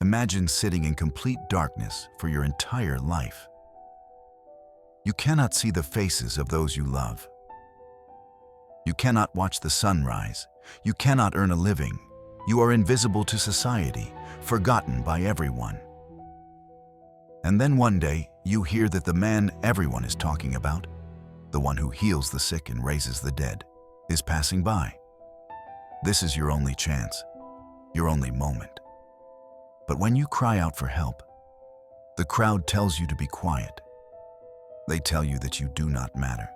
Imagine sitting in complete darkness for your entire life. You cannot see the faces of those you love. You cannot watch the sun rise. You cannot earn a living. You are invisible to society, forgotten by everyone. And then one day, you hear that the man everyone is talking about, the one who heals the sick and raises the dead, is passing by. This is your only chance, your only moment. But when you cry out for help, the crowd tells you to be quiet. They tell you that you do not matter.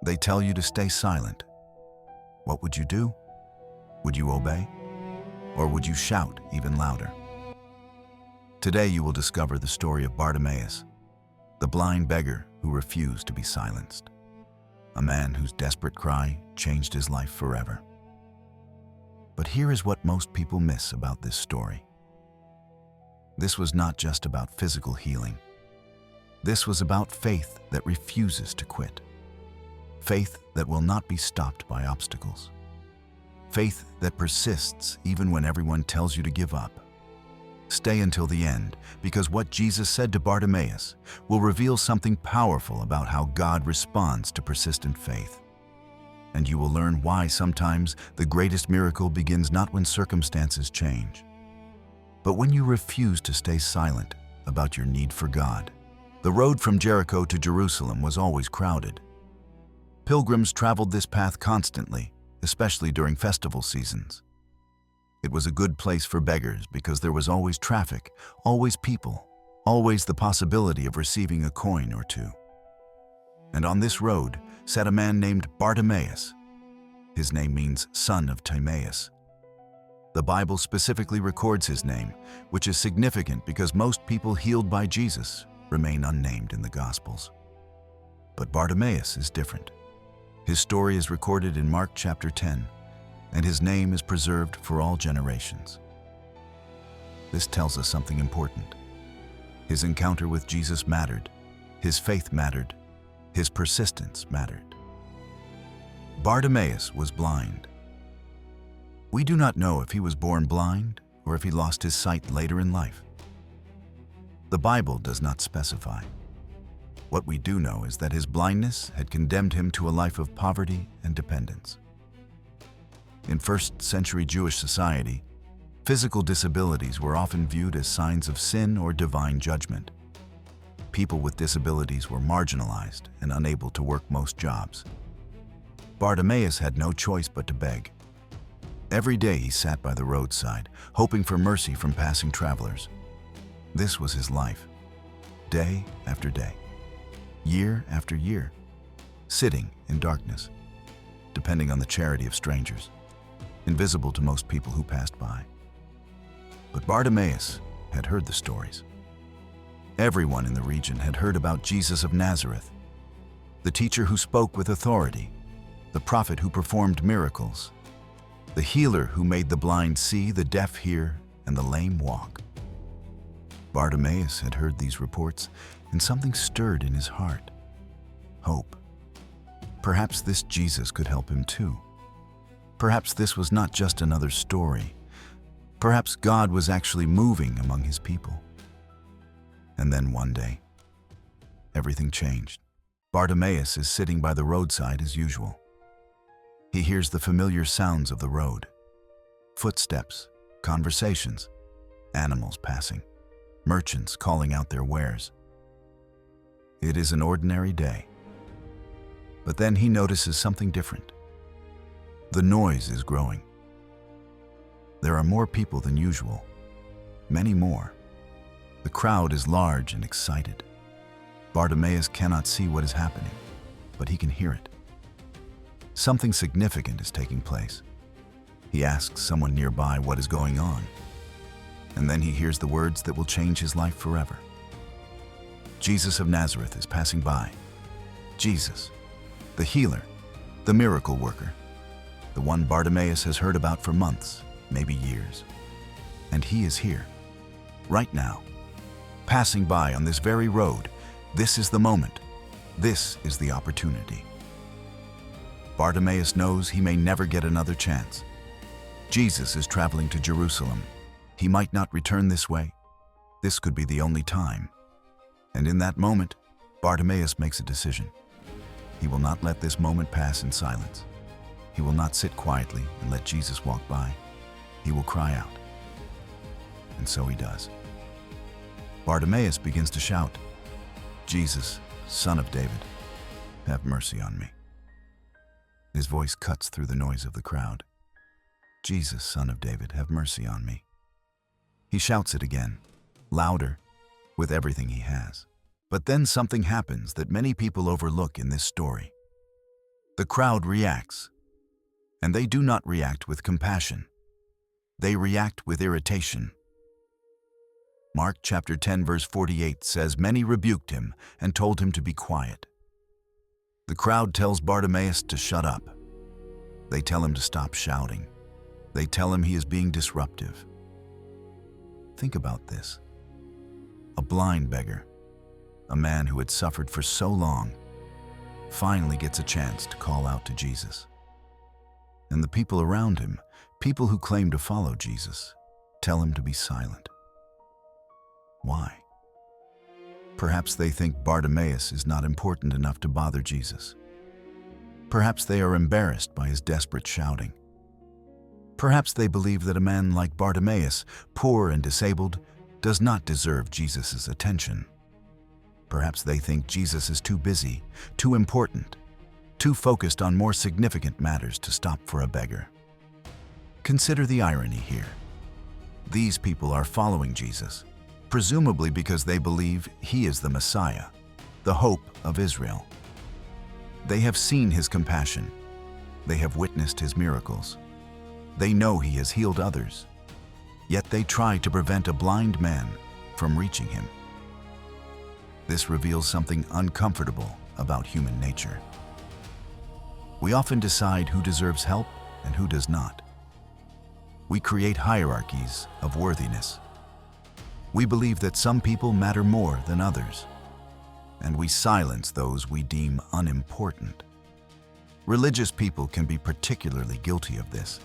They tell you to stay silent. What would you do? Would you obey? Or would you shout even louder? Today you will discover the story of Bartimaeus, the blind beggar who refused to be silenced. A man whose desperate cry changed his life forever. But here is what most people miss about this story. This was not just about physical healing. This was about faith that refuses to quit. Faith that will not be stopped by obstacles. Faith that persists even when everyone tells you to give up. Stay until the end, because what Jesus said to Bartimaeus will reveal something powerful about how God responds to persistent faith. And you will learn why sometimes the greatest miracle begins not when circumstances change, but when you refuse to stay silent about your need for God. The road from Jericho to Jerusalem was always crowded. Pilgrims traveled this path constantly, especially during festival seasons. It was a good place for beggars because there was always traffic, always people, always the possibility of receiving a coin or two. And on this road sat a man named Bartimaeus. His name means son of Timaeus. The Bible specifically records his name, which is significant because most people healed by Jesus remain unnamed in the Gospels. But Bartimaeus is different. His story is recorded in Mark chapter 10, and his name is preserved for all generations. This tells us something important. His encounter with Jesus mattered. His faith mattered. His persistence mattered. Bartimaeus was blind. We do not know if he was born blind or if he lost his sight later in life. The Bible does not specify. What we do know is that his blindness had condemned him to a life of poverty and dependence. In first-century Jewish society, physical disabilities were often viewed as signs of sin or divine judgment. People with disabilities were marginalized and unable to work most jobs. Bartimaeus had no choice but to beg. Every day he sat by the roadside, hoping for mercy from passing travelers. This was his life, day after day, year after year, sitting in darkness, depending on the charity of strangers, invisible to most people who passed by. But Bartimaeus had heard the stories. Everyone in the region had heard about Jesus of Nazareth, the teacher who spoke with authority, the prophet who performed miracles, the healer who made the blind see, the deaf hear, and the lame walk. Bartimaeus had heard these reports, and something stirred in his heart. Hope. Perhaps this Jesus could help him too. Perhaps this was not just another story. Perhaps God was actually moving among his people. And then one day, everything changed. Bartimaeus is sitting by the roadside as usual. He hears the familiar sounds of the road. Footsteps, conversations, animals passing, merchants calling out their wares. It is an ordinary day. But then he notices something different. The noise is growing. There are more people than usual, many more. The crowd is large and excited. Bartimaeus cannot see what is happening, but he can hear it. Something significant is taking place. He asks someone nearby what is going on, and then he hears the words that will change his life forever. Jesus of Nazareth is passing by. Jesus, the healer, the miracle worker, the one Bartimaeus has heard about for months, maybe years. And he is here, right now, passing by on this very road. This is the moment. This is the opportunity. Bartimaeus knows he may never get another chance. Jesus is traveling to Jerusalem. He might not return this way. This could be the only time. And in that moment, Bartimaeus makes a decision. He will not let this moment pass in silence. He will not sit quietly and let Jesus walk by. He will cry out. And so he does. Bartimaeus begins to shout, "Jesus, Son of David, have mercy on me." His voice cuts through the noise of the crowd. "Jesus, Son of David, have mercy on me." He shouts it again, louder, with everything he has. But then something happens that many people overlook in this story. The crowd reacts, and they do not react with compassion. They react with irritation. Mark chapter 10 verse 48 says, "Many rebuked him and told him to be quiet." The crowd tells Bartimaeus to shut up. They tell him to stop shouting. They tell him he is being disruptive. Think about this. A blind beggar, a man who had suffered for so long, finally gets a chance to call out to Jesus. And the people around him, people who claim to follow Jesus, tell him to be silent. Why? Perhaps they think Bartimaeus is not important enough to bother Jesus. Perhaps they are embarrassed by his desperate shouting. Perhaps they believe that a man like Bartimaeus, poor and disabled, does not deserve Jesus' attention. Perhaps they think Jesus is too busy, too important, too focused on more significant matters to stop for a beggar. Consider the irony here. These people are following Jesus, presumably because they believe he is the Messiah, the hope of Israel. They have seen his compassion. They have witnessed his miracles. They know he has healed others. Yet they try to prevent a blind man from reaching him. This reveals something uncomfortable about human nature. We often decide who deserves help and who does not. We create hierarchies of worthiness. We believe that some people matter more than others, and we silence those we deem unimportant. Religious people can be particularly guilty of this.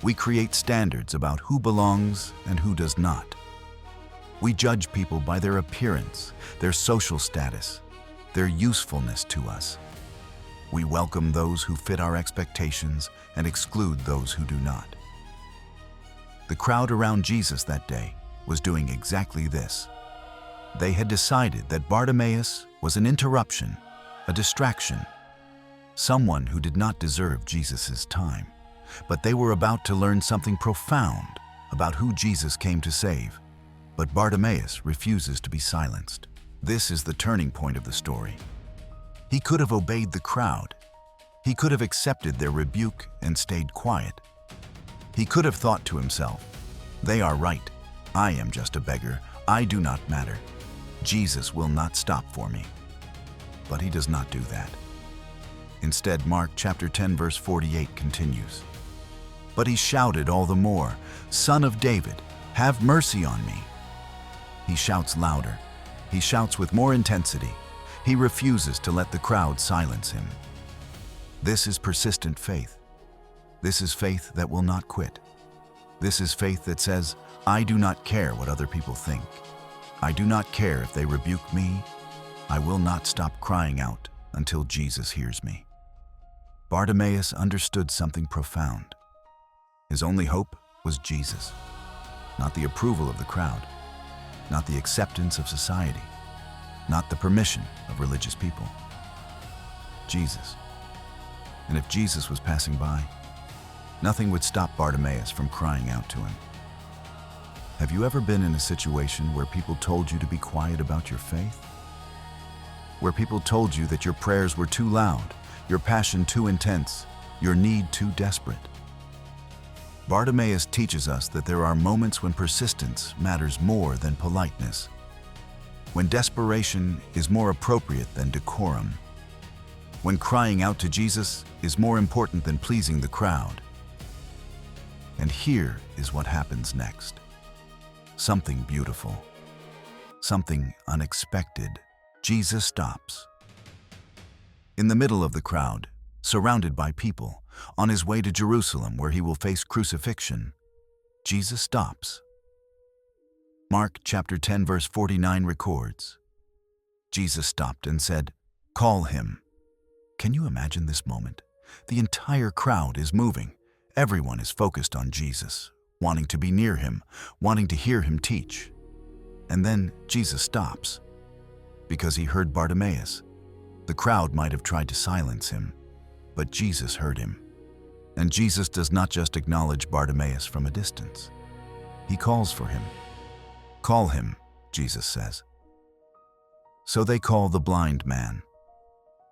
We create standards about who belongs and who does not. We judge people by their appearance, their social status, their usefulness to us. We welcome those who fit our expectations and exclude those who do not. The crowd around Jesus that day was doing exactly this. They had decided that Bartimaeus was an interruption, a distraction, someone who did not deserve Jesus' time. But they were about to learn something profound about who Jesus came to save. But Bartimaeus refuses to be silenced. This is the turning point of the story. He could have obeyed the crowd. He could have accepted their rebuke and stayed quiet. He could have thought to himself, "They are right. I am just a beggar. I do not matter. Jesus will not stop for me." But he does not do that. Instead, Mark chapter 10 verse 48 continues. "But he shouted all the more, 'Son of David, have mercy on me.'" He shouts louder. He shouts with more intensity. He refuses to let the crowd silence him. This is persistent faith. This is faith that will not quit. This is faith that says, "I do not care what other people think. I do not care if they rebuke me. I will not stop crying out until Jesus hears me." Bartimaeus understood something profound. His only hope was Jesus, not the approval of the crowd, not the acceptance of society, not the permission of religious people. Jesus. And if Jesus was passing by, nothing would stop Bartimaeus from crying out to him. Have you ever been in a situation where people told you to be quiet about your faith? Where people told you that your prayers were too loud, your passion too intense, your need too desperate? Bartimaeus teaches us that there are moments when persistence matters more than politeness, when desperation is more appropriate than decorum, when crying out to Jesus is more important than pleasing the crowd. And here is what happens next. Something beautiful, something unexpected. Jesus stops. In the middle of the crowd, surrounded by people, on his way to Jerusalem where he will face crucifixion, Jesus stops Mark chapter 10 verse 49 records, Jesus stopped and said, "Call him." Can you imagine this moment? The entire crowd is moving. Everyone is focused on Jesus, wanting to be near him, wanting to hear him teach. And then Jesus stops because he heard Bartimaeus. The crowd might have tried to silence him, but Jesus heard him. And Jesus does not just acknowledge Bartimaeus from a distance. He calls for him. "Call him," Jesus says. So they call the blind man.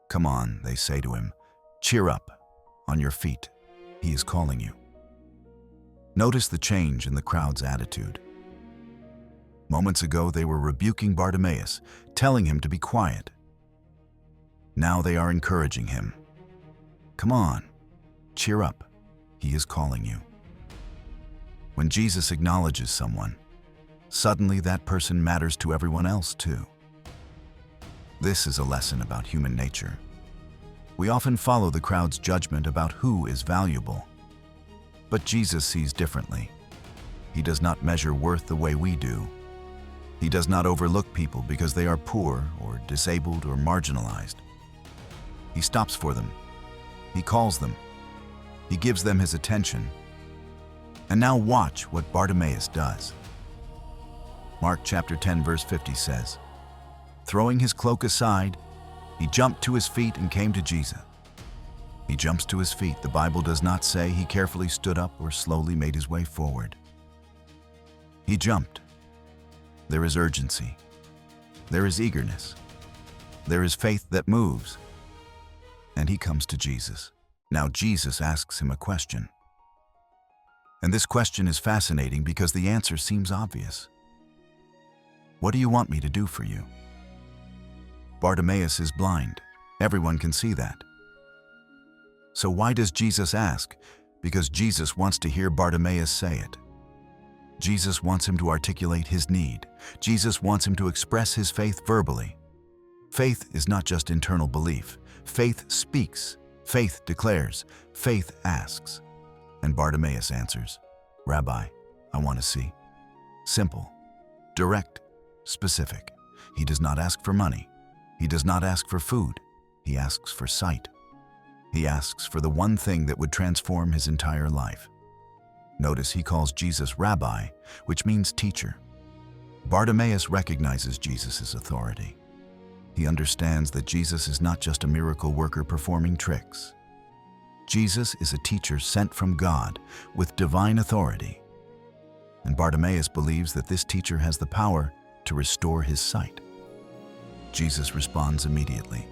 "Come on," they say to him. "Cheer up, on your feet. He is calling you." Notice the change in the crowd's attitude. Moments ago, they were rebuking Bartimaeus, telling him to be quiet. Now they are encouraging him. "Come on, cheer up. He is calling you." When Jesus acknowledges someone, suddenly that person matters to everyone else too. This is a lesson about human nature. We often follow the crowd's judgment about who is valuable. But Jesus sees differently. He does not measure worth the way we do. He does not overlook people because they are poor or disabled or marginalized. He stops for them. He calls them. He gives them his attention. And now watch what Bartimaeus does. Mark chapter 10 verse 50 says, "Throwing his cloak aside, he jumped to his feet and came to Jesus." He jumps to his feet. The Bible does not say he carefully stood up or slowly made his way forward. He jumped. There is urgency. There is eagerness. There is faith that moves. And he comes to Jesus. Now Jesus asks him a question. And this question is fascinating because the answer seems obvious. "What do you want me to do for you?" Bartimaeus is blind. Everyone can see that. So why does Jesus ask? Because Jesus wants to hear Bartimaeus say it. Jesus wants him to articulate his need. Jesus wants him to express his faith verbally. Faith is not just internal belief. Faith speaks. Faith declares. Faith asks. And Bartimaeus answers, "Rabbi, I want to see." Simple, direct, specific. He does not ask for money. He does not ask for food. He asks for sight. He asks for the one thing that would transform his entire life. Notice he calls Jesus Rabbi, which means teacher. Bartimaeus recognizes Jesus' authority. He understands that Jesus is not just a miracle worker performing tricks. Jesus is a teacher sent from God with divine authority. And Bartimaeus believes that this teacher has the power to restore his sight. Jesus responds immediately.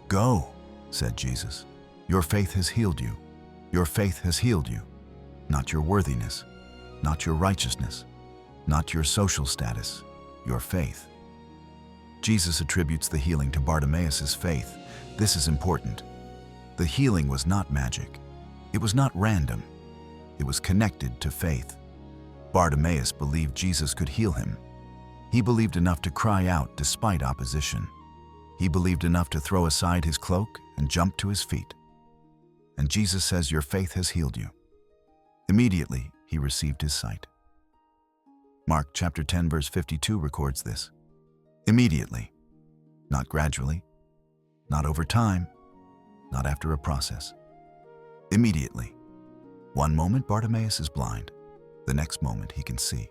"Go," said Jesus. "Your faith has healed you. Your faith has healed you. Not your worthiness, not your righteousness, not your social status, your faith." Jesus attributes the healing to Bartimaeus' faith. This is important. The healing was not magic. It was not random. It was connected to faith. Bartimaeus believed Jesus could heal him. He believed enough to cry out despite opposition. He believed enough to throw aside his cloak and jump to his feet. And Jesus says, "Your faith has healed you." Immediately, he received his sight. Mark chapter 10 verse 52 records this. Immediately, not gradually, not over time, not after a process. Immediately. One moment Bartimaeus is blind, the next moment he can see.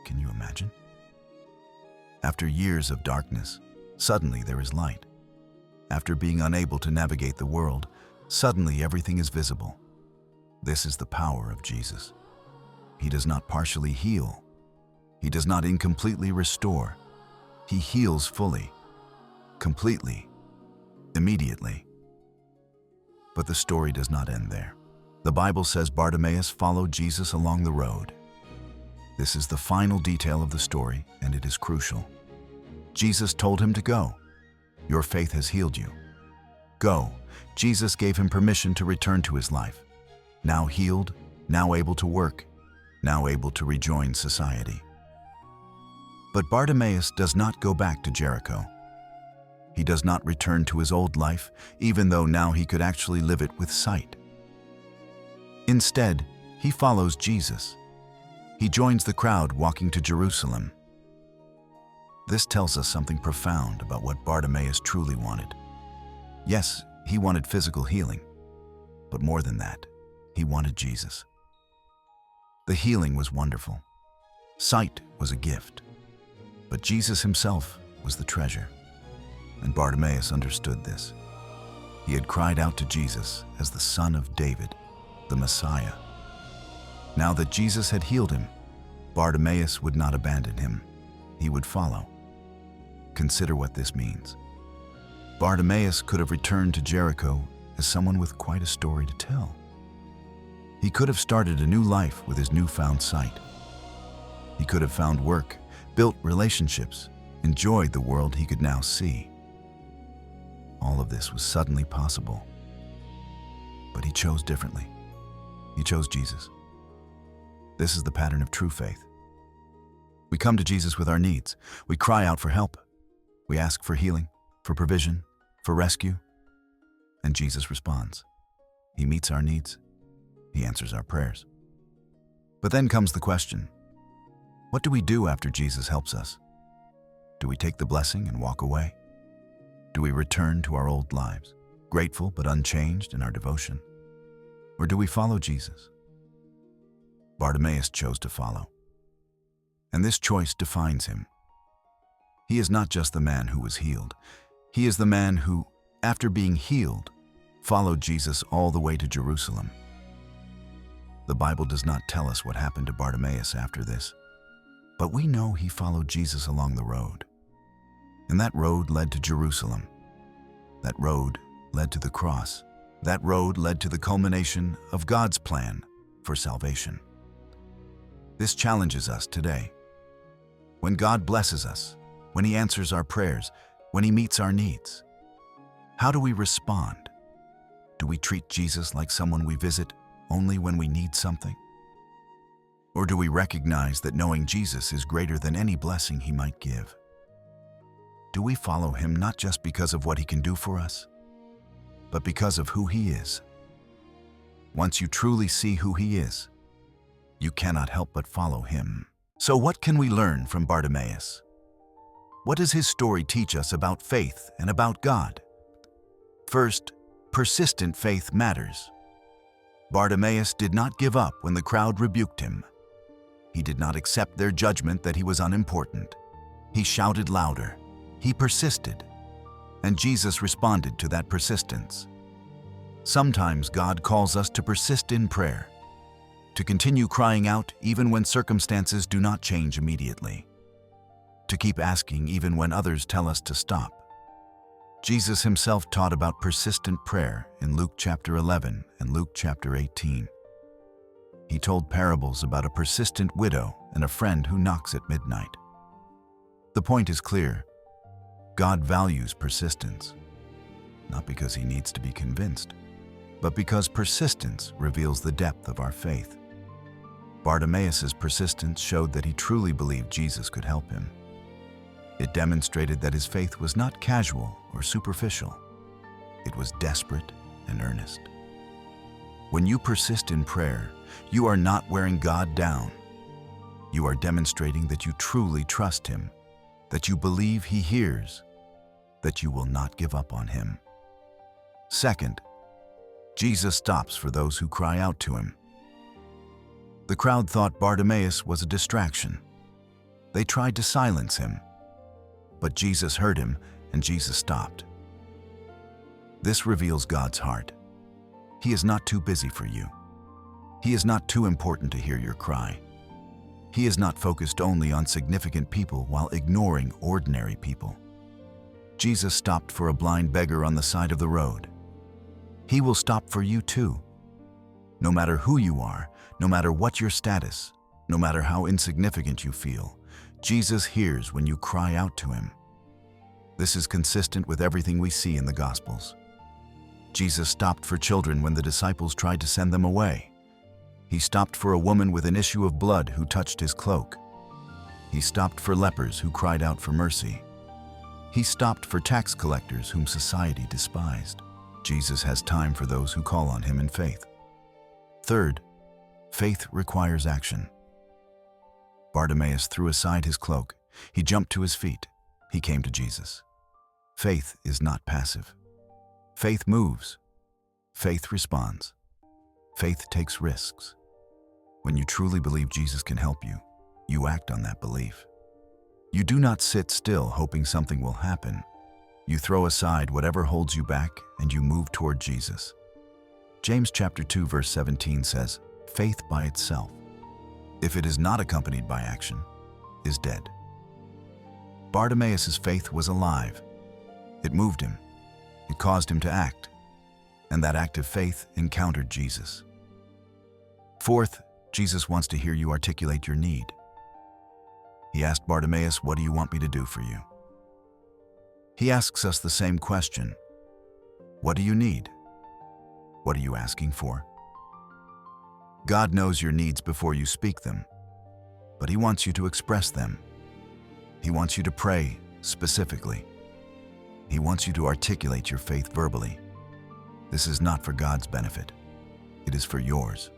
Can you imagine? After years of darkness, suddenly there is light. After being unable to navigate the world, suddenly everything is visible. This is the power of Jesus. He does not partially heal. He does not incompletely restore. He heals fully, completely, immediately. But the story does not end there. The Bible says Bartimaeus followed Jesus along the road. This is the final detail of the story, and it is crucial. Jesus told him to go. "Your faith has healed you." Go. Jesus gave him permission to return to his life. Now healed, now able to work, now able to rejoin society. But Bartimaeus does not go back to Jericho. He does not return to his old life, even though now he could actually live it with sight. Instead, he follows Jesus. he joins the crowd walking to Jerusalem. This tells us something profound about what Bartimaeus truly wanted. Yes, he wanted physical healing, but more than that, he wanted Jesus. The healing was wonderful. Sight was a gift, but Jesus himself was the treasure, and Bartimaeus understood this. He had cried out to Jesus as the Son of David, the Messiah. Now that Jesus had healed him, Bartimaeus would not abandon him. He would follow. Consider what this means. Bartimaeus could have returned to Jericho as someone with quite a story to tell. He could have started a new life with his newfound sight. He could have found work, built relationships, enjoyed the world he could now see. All of this was suddenly possible. But he chose differently. He chose Jesus. This is the pattern of true faith. We come to Jesus with our needs. We cry out for help. We ask for healing, for provision, for rescue. And Jesus responds. He meets our needs. He answers our prayers. But then comes the question, what do we do after Jesus helps us? Do we take the blessing and walk away? Do we return to our old lives, grateful but unchanged in our devotion? Or do we follow Jesus? Bartimaeus chose to follow. And this choice defines him. He is not just the man who was healed. He is the man who, after being healed, followed Jesus all the way to Jerusalem. The Bible does not tell us what happened to Bartimaeus after this, but we know he followed Jesus along the road. And that road led to Jerusalem. That road led to the cross. That road led to the culmination of God's plan for salvation. This challenges us today. When God blesses us, when He answers our prayers, when He meets our needs, how do we respond? Do we treat Jesus like someone we visit only when we need something? Or do we recognize that knowing Jesus is greater than any blessing He might give? Do we follow Him not just because of what He can do for us, but because of who He is? Once you truly see who He is, you cannot help but follow Him. So what can we learn from Bartimaeus? What does his story teach us about faith and about God? First, persistent faith matters. Bartimaeus did not give up when the crowd rebuked him. He did not accept their judgment that he was unimportant. He shouted louder. He persisted. And Jesus responded to that persistence. Sometimes God calls us to persist in prayer, to continue crying out even when circumstances do not change immediately, to keep asking even when others tell us to stop. Jesus himself taught about persistent prayer in Luke chapter 11 and Luke chapter 18. He told parables about a persistent widow and a friend who knocks at midnight. The point is clear. God values persistence, not because He needs to be convinced, but because persistence reveals the depth of our faith. Bartimaeus' persistence showed that he truly believed Jesus could help him. It demonstrated that his faith was not casual or superficial. It was desperate and earnest. When you persist in prayer, you are not wearing God down. You are demonstrating that you truly trust Him, that you believe He hears, that you will not give up on Him. Second, Jesus stops for those who cry out to Him. The crowd thought Bartimaeus was a distraction. They tried to silence him, but Jesus heard him and Jesus stopped. This reveals God's heart. He is not too busy for you. He is not too important to hear your cry. He is not focused only on significant people while ignoring ordinary people. Jesus stopped for a blind beggar on the side of the road. He will stop for you too. No matter who you are, no matter what your status, no matter how insignificant you feel, Jesus hears when you cry out to Him. This is consistent with everything we see in the Gospels. Jesus stopped for children when the disciples tried to send them away. He stopped for a woman with an issue of blood who touched His cloak. He stopped for lepers who cried out for mercy. He stopped for tax collectors whom society despised. Jesus has time for those who call on Him in faith. Third, faith requires action. Bartimaeus threw aside his cloak. He jumped to his feet. He came to Jesus. Faith is not passive. Faith moves. Faith responds. Faith takes risks. When you truly believe Jesus can help you, you act on that belief. You do not sit still hoping something will happen. You throw aside whatever holds you back and you move toward Jesus. James chapter 2 verse 17 says, "Faith by itself, if it is not accompanied by action, is dead." Bartimaeus' faith was alive. It moved him. It caused him to act. And that act of faith encountered Jesus. Fourth, Jesus wants to hear you articulate your need. He asked Bartimaeus, "What do you want me to do for you?" He asks us the same question. What do you need? What are you asking for? God knows your needs before you speak them, but He wants you to express them. He wants you to pray specifically. He wants you to articulate your faith verbally. This is not for God's benefit. It is for yours.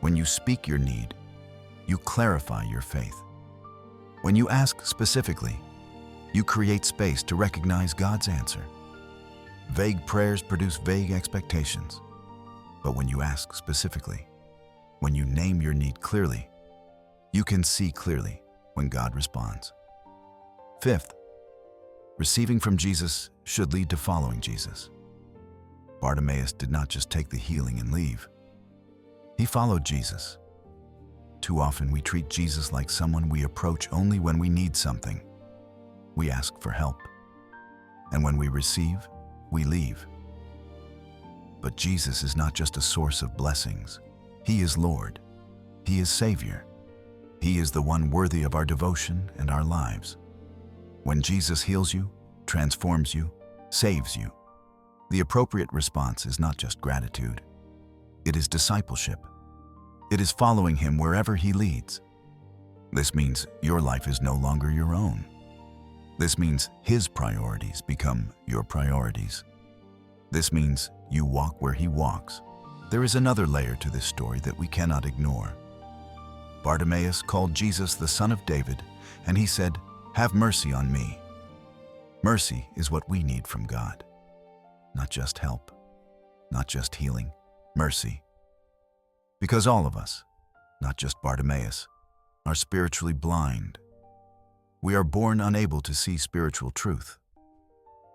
When you speak your need, you clarify your faith. When you ask specifically, you create space to recognize God's answer. Vague prayers produce vague expectations. But when you ask specifically, when you name your need clearly, you can see clearly when God responds. Fifth, receiving from Jesus should lead to following Jesus. Bartimaeus did not just take the healing and leave. He followed Jesus. Too often we treat Jesus like someone we approach only when we need something. We ask for help. And when we receive, we leave. But Jesus is not just a source of blessings. He is Lord. He is Savior. He is the one worthy of our devotion and our lives. When Jesus heals you, transforms you, saves you, the appropriate response is not just gratitude. It is discipleship. It is following Him wherever He leads. This means your life is no longer your own. This means His priorities become your priorities. This means you walk where He walks. There is another layer to this story that we cannot ignore. Bartimaeus called Jesus the Son of David, and he said, "Have mercy on me." Mercy is what we need from God. Not just help, not just healing, mercy. Because all of us, not just Bartimaeus, are spiritually blind. We are born unable to see spiritual truth.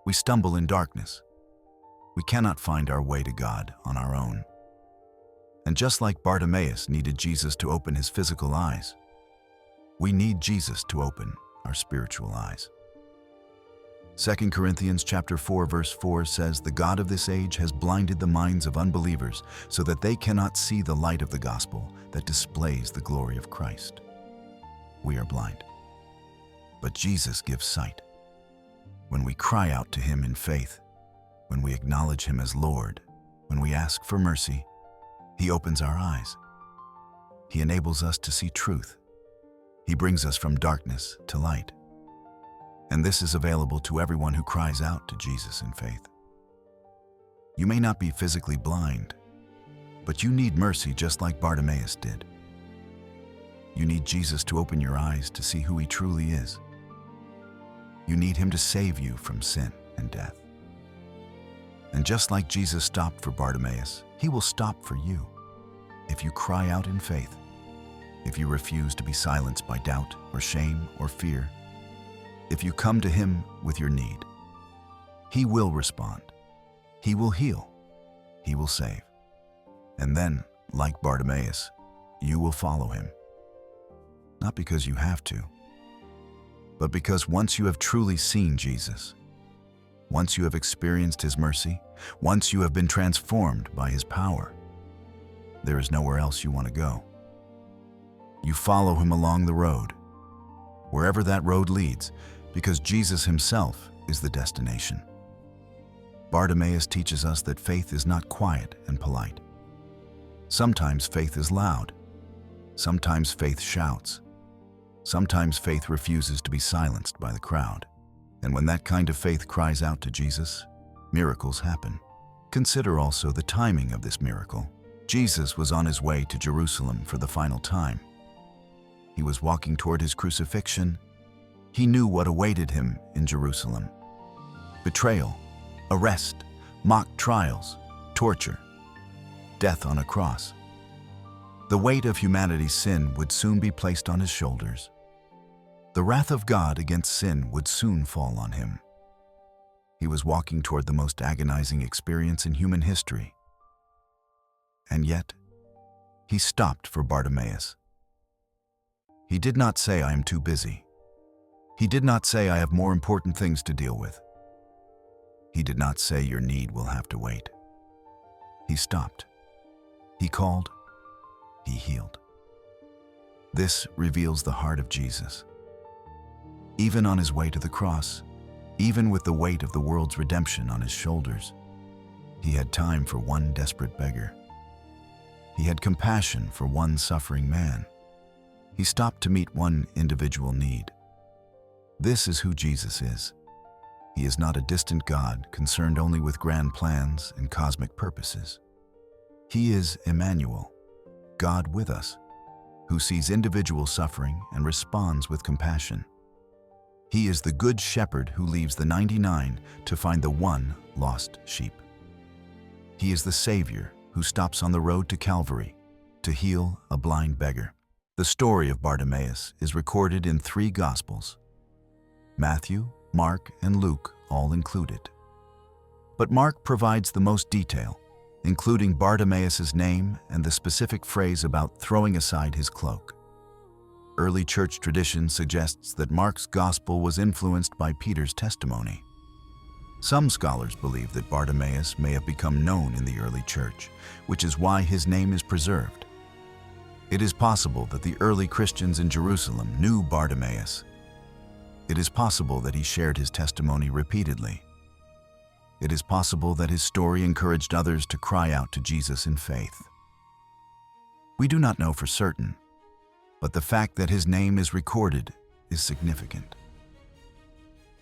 We stumble in darkness. We cannot find our way to God on our own. And just like Bartimaeus needed Jesus to open his physical eyes, we need Jesus to open our spiritual eyes. 2 Corinthians chapter 4 verse 4 says, "The God of this age has blinded the minds of unbelievers so that they cannot see the light of the gospel that displays the glory of Christ." We are blind. But Jesus gives sight. When we cry out to Him in faith, when we acknowledge Him as Lord, when we ask for mercy, He opens our eyes. He enables us to see truth. He brings us from darkness to light. And this is available to everyone who cries out to Jesus in faith. You may not be physically blind, but you need mercy just like Bartimaeus did. You need Jesus to open your eyes to see who He truly is. You need Him to save you from sin and death. And just like Jesus stopped for Bartimaeus, He will stop for you. If you cry out in faith, if you refuse to be silenced by doubt or shame or fear, if you come to Him with your need, He will respond. He will heal. He will save. And then, like Bartimaeus, you will follow Him. Not because you have to, but because once you have truly seen Jesus, once you have experienced His mercy, once you have been transformed by His power, there is nowhere else you want to go. You follow Him along the road, wherever that road leads, because Jesus Himself is the destination. Bartimaeus teaches us that faith is not quiet and polite. Sometimes faith is loud. Sometimes faith shouts. Sometimes faith refuses to be silenced by the crowd. And when that kind of faith cries out to Jesus, miracles happen. Consider also the timing of this miracle. Jesus was on His way to Jerusalem for the final time. He was walking toward his crucifixion. He knew what awaited him in Jerusalem: betrayal, arrest, mock trials, torture, death on a cross. The weight of humanity's sin would soon be placed on his shoulders. The wrath of God against sin would soon fall on him. He was walking toward the most agonizing experience in human history. And yet, he stopped for Bartimaeus. He did not say, "I am too busy." He did not say, "I have more important things to deal with." He did not say, "Your need will have to wait." He stopped. He called. He healed. This reveals the heart of Jesus. Even on his way to the cross, even with the weight of the world's redemption on his shoulders, he had time for one desperate beggar. He had compassion for one suffering man. He stopped to meet one individual need. This is who Jesus is. He is not a distant God concerned only with grand plans and cosmic purposes. He is Emmanuel, God with us, who sees individual suffering and responds with compassion. He is the good shepherd who leaves the 99 to find the one lost sheep. He is the Savior who stops on the road to Calvary to heal a blind beggar. The story of Bartimaeus is recorded in 3 Gospels: Matthew, Mark, and Luke all included. But Mark provides the most detail, including Bartimaeus' name and the specific phrase about throwing aside his cloak. Early church tradition suggests that Mark's gospel was influenced by Peter's testimony. Some scholars believe that Bartimaeus may have become known in the early church, which is why his name is preserved. It is possible that the early Christians in Jerusalem knew Bartimaeus. It is possible that he shared his testimony repeatedly. It is possible that his story encouraged others to cry out to Jesus in faith. We do not know for certain, but the fact that his name is recorded is significant.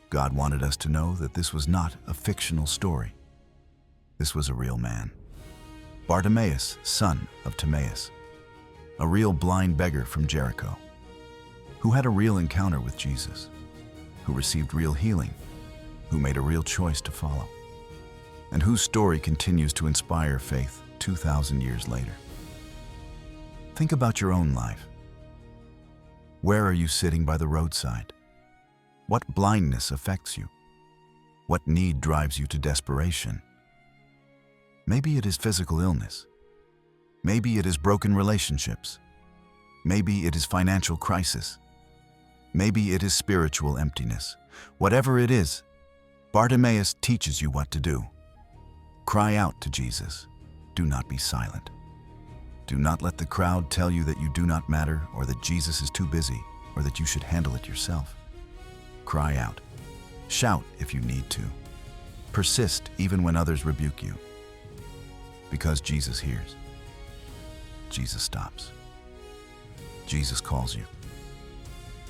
God wanted us to know that this was not a fictional story. This was a real man. Bartimaeus, son of Timaeus, a real blind beggar from Jericho, who had a real encounter with Jesus, who received real healing, who made a real choice to follow, and whose story continues to inspire faith 2,000 years later. Think about your own life. Where are you sitting by the roadside? What blindness affects you? What need drives you to desperation? Maybe it is physical illness. Maybe it is broken relationships. Maybe it is financial crisis. Maybe it is spiritual emptiness. Whatever it is, Bartimaeus teaches you what to do. Cry out to Jesus. Do not be silent. Do not let the crowd tell you that you do not matter, or that Jesus is too busy, or that you should handle it yourself. Cry out. Shout if you need to. Persist even when others rebuke you. Because Jesus hears. Jesus stops. Jesus calls you.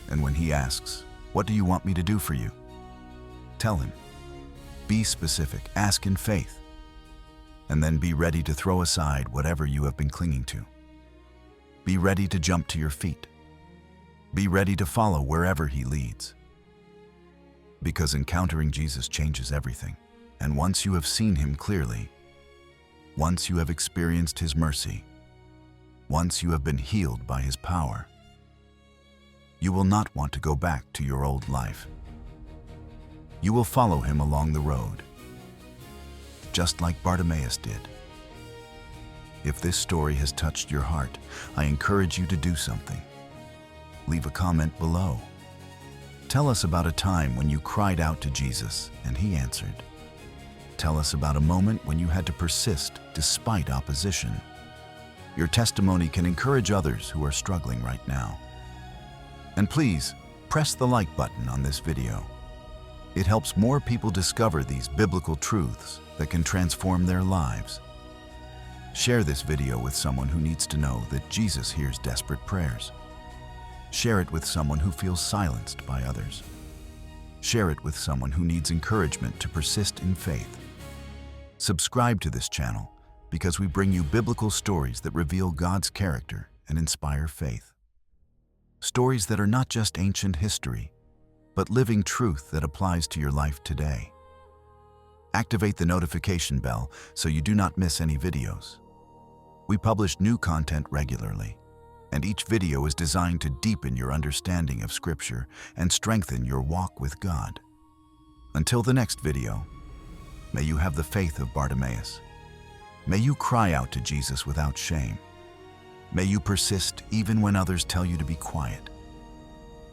And when he asks, "What do you want me to do for you?" tell him. Be specific, ask in faith, and then be ready to throw aside whatever you have been clinging to. Be ready to jump to your feet. Be ready to follow wherever he leads. Because encountering Jesus changes everything. And once you have seen him clearly, once you have experienced his mercy, once you have been healed by his power, you will not want to go back to your old life. You will follow him along the road, just like Bartimaeus did. If this story has touched your heart, I encourage you to do something. Leave a comment below. Tell us about a time when you cried out to Jesus and he answered. Tell us about a moment when you had to persist despite opposition. Your testimony can encourage others who are struggling right now. And please, press the like button on this video. It helps more people discover these biblical truths that can transform their lives. Share this video with someone who needs to know that Jesus hears desperate prayers. Share it with someone who feels silenced by others. Share it with someone who needs encouragement to persist in faith. Subscribe to this channel because we bring you biblical stories that reveal God's character and inspire faith. Stories that are not just ancient history, but living truth that applies to your life today. Activate the notification bell so you do not miss any videos. We publish new content regularly, and each video is designed to deepen your understanding of Scripture and strengthen your walk with God. Until the next video, may you have the faith of Bartimaeus. May you cry out to Jesus without shame. May you persist even when others tell you to be quiet.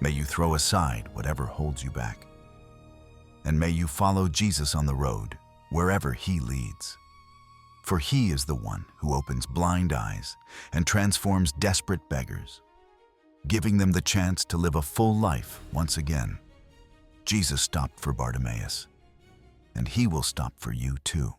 May you throw aside whatever holds you back. And may you follow Jesus on the road, wherever he leads. For he is the one who opens blind eyes and transforms desperate beggars, giving them the chance to live a full life once again. Jesus stopped for Bartimaeus, and he will stop for you too.